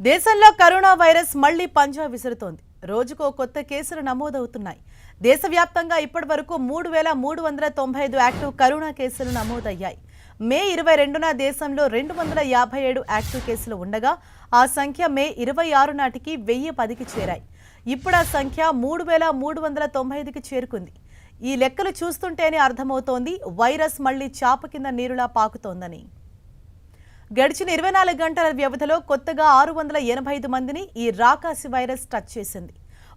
దేశంలో corona virus మళ్లీ పంజా విసురుతోంది. రోజుకో కొత్త కేసులు నమోదవుతున్నాయి. దేశవ్యాప్తంగా ఇప్పటివరకు 3,395 యాక్టివ్ కరోనా కేసులు నమోదయ్యాయి. మే 22న దేశంలో 257 యాక్టివ్ కేసులు ఉండగా ఆ సంఖ్య మే 26 నాటికి 1010కి చేరాయి. ఇప్పుడు ఆ సంఖ్య 3,395కి చేరుకుంది. ఈ లెక్కలు చూస్తుంటేనే అర్థమవుతోంది వైరస్ మళ్లీ చాప కింద నీరులా పాకుతోందని. గడిచిన 24 గంటల వ్యవధిలో కొత్తగా 685 మందిని ఈ రాకాసి వైరస్ టచ్ చేసింది.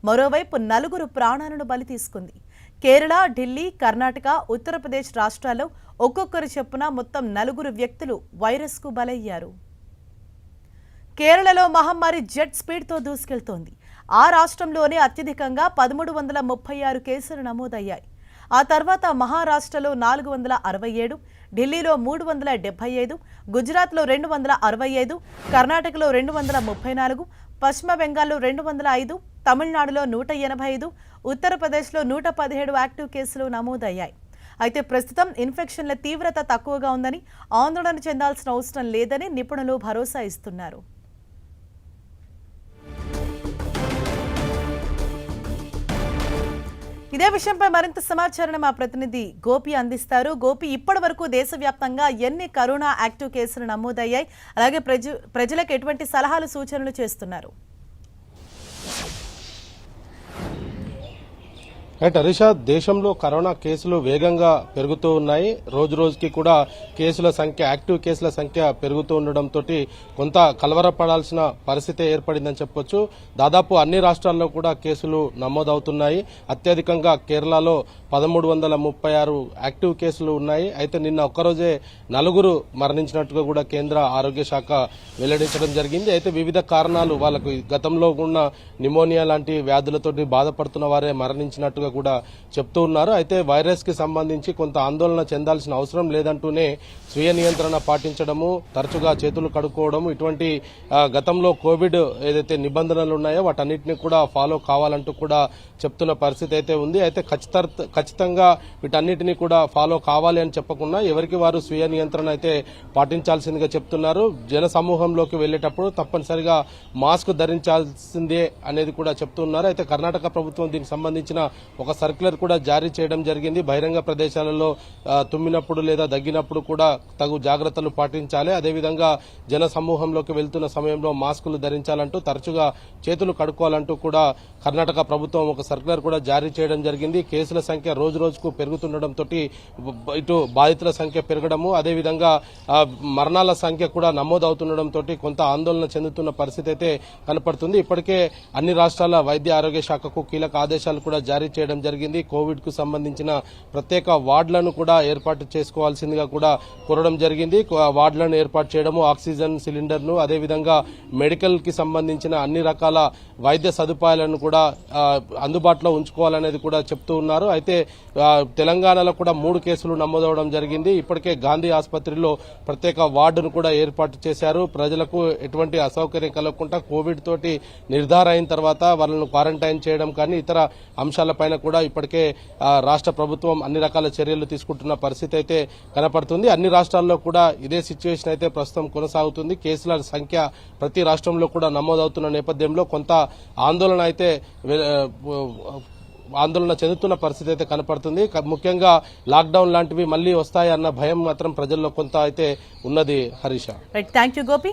మరోవైపు 4 ప్రాణాలను బలి తీసుకుంది. కేరళ, ఢిల్లీ, కర్ణాటక, ఉత్తరప్రదేశ్ రాష్ట్రాల్లో ఒక్కొక్కరు చొప్పున మొత్తం 4 వ్యక్తులు వైరస్కు బలయ్యారు. కేరళలో మహమ్మారి జెట్ స్పీడ్తో దూసుకెళ్తోంది. ఆ రాష్ట్రంలోనే అత్యధికంగా 1336 కేసులు నమోదయ్యాయి. ఆ తర్వాత మహారాష్ట్రలో 467, ఢిల్లీలో 375, గుజరాత్లో 265, కర్ణాటకలో 234, పశ్చిమ బెంగాల్లో 205, తమిళనాడులో 185, ఉత్తరప్రదేశ్లో 117 యాక్టివ్ కేసులు నమోదయ్యాయి. అయితే ప్రస్తుతం ఇన్ఫెక్షన్ల తీవ్రత తక్కువగా ఉందని, ఆందోళన చెందాల్సిన అవసరం లేదని నిపుణులు భరోసా ఇస్తున్నారు. ఇదే విషయంపై మరింత సమాచారాన్ని మా ప్రతినిధి గోపి అందిస్తారు. గోపి, ఇప్పటి వరకు దేశవ్యాప్తంగా ఎన్ని కరోనా యాక్టివ్ కేసులు నమోదయ్యాయి? అలాగే ప్రజలకు ఎటువంటి సలహాలు సూచనలు చేస్తున్నారు? రైట్ హరీష, దేశంలో కరోనా కేసులు వేగంగా పెరుగుతూ ఉన్నాయి. రోజు రోజుకి కూడా కేసుల సంఖ్య, యాక్టివ్ కేసుల సంఖ్య పెరుగుతూ ఉండడంతో కొంత కలవరపడాల్సిన పరిస్థితి ఏర్పడిందని చెప్పొచ్చు. దాదాపు అన్ని రాష్ట్రాల్లో కూడా కేసులు నమోదవుతున్నాయి. అత్యధికంగా కేరళలో 1336 యాక్టివ్ కేసులు ఉన్నాయి. అయితే నిన్న ఒక్కరోజే 4 మరణించినట్టుగా కూడా కేంద్ర ఆరోగ్య శాఖ వెల్లడించడం జరిగింది. అయితే వివిధ కారణాలు, వాళ్ళకు గతంలో ఉన్న నిమోనియా లాంటి వ్యాధులతోటి బాధపడుతున్న వారే మరణించినట్టుగా కూడా చెప్తూ ఉన్నారు. అయితే వైరస్ కి సంబంధించి కొంత ఆందోళన చెందాల్సిన అవసరం లేదంటూనే స్వీయ నియంత్రణ పాటించడము, తరచుగా చేతులు కడుక్కోవడము, ఇటువంటి గతంలో కోవిడ్ ఏదైతే నిబంధనలు ఉన్నాయో వాటన్నిటిని కూడా ఫాలో కావాలంటూ కూడా చెప్తున్న పరిస్థితి అయితే ఉంది. అయితే ఖచ్చితంగా వీటన్నిటిని కూడా ఫాలో కావాలి అని చెప్పకుండా ఎవరికి వారు స్వీయ నియంత్రణ అయితే పాటించాల్సిందిగా చెప్తున్నారు. జన సమూహంలోకి వెళ్లేటప్పుడు తప్పనిసరిగా మాస్క్ ధరించాల్సిందే అనేది కూడా చెప్తున్నారు. అయితే కర్ణాటక ప్రభుత్వం దీనికి సంబంధించిన ఒక సర్క్యులర్ కూడా జారీ చేయడం జరిగింది. బహిరంగ ప్రదేశాలలో తుమ్మినప్పుడు లేదా దగ్గినప్పుడు కూడా తగు జాగ్రత్తలు పాటించాలి. అదేవిధంగా జన సమూహంలోకి వెళ్తున్న సమయంలో మాస్కులు ధరించాలంటూ, తరచుగా చేతులు కడుక్కోవాలంటూ కూడా కర్ణాటక ప్రభుత్వం ఒక సర్క్యులర్ కూడా జారీ చేయడం జరిగింది. కేసుల సంఖ్య రోజు రోజుకు పెరుగుతుండటంతో ఇటు బాధితుల సంఖ్య పెరగడము, అదేవిధంగా మరణాల సంఖ్య కూడా నమోదవుతుండటంతో కొంత ఆందోళన చెందుతున్న పరిస్థితి అయితే కనపడుతుంది. ఇప్పటికే అన్ని రాష్ట్రాల వైద్య ఆరోగ్య శాఖకు కీలక ఆదేశాలు కూడా జారీ చేయడం జరిగింది. కోవిడ్ కు సంబంధించిన ప్రత్యేక వార్డులను కూడా ఏర్పాటు చేసుకోవాల్సిందిగా కూడా కోరడం జరిగింది. వార్డులను ఏర్పాటు చేయడము, ఆక్సిజన్ సిలిండర్ ను, అదేవిధంగా మెడికల్ కి సంబంధించిన అన్ని రకాల వైద్య సదుపాయాలను కూడా అందుబాటులో ఉంచుకోవాలనేది కూడా చెప్తూ ఉన్నారు. అయితే తెలంగాణలో కూడా 3 కేసులు నమోదవడం జరిగింది. ఇప్పటికే గాంధీ ఆసుపత్రిలో ప్రత్యేక వార్డును కూడా ఏర్పాటు చేశారు. ప్రజలకు ఎటువంటి అసౌకర్యం కలగకుండా కోవిడ్ తోటి నిర్ధారణ అయిన తర్వాత వాళ్ళను క్వారంటైన్ చేయడం కానీ ఇతర అంశాలపైన కూడా ఇప్పటికే రాష్ట్ర ప్రభుత్వం అన్ని రకాల చర్యలు తీసుకుంటున్న పరిస్థితి అయితే కనపడుతుంది. అన్ని రాష్ట్రాల్లో కూడా ఇదే సిచ్యువేషన్ అయితే ప్రస్తుతం కొనసాగుతుంది. కేసుల సంఖ్య ప్రతి రాష్ట్రంలో కూడా నమోదవుతున్న నేపథ్యంలో కొంత ఆందోళన చెందుతున్న పరిస్థితి అయితే కనపడుతుంది. ముఖ్యంగా లాక్డౌన్ లాంటివి మళ్లీ వస్తాయన్న భయం మాత్రం ప్రజల్లో కొంత అయితే ఉన్నది. Harisha, thank you Gopi.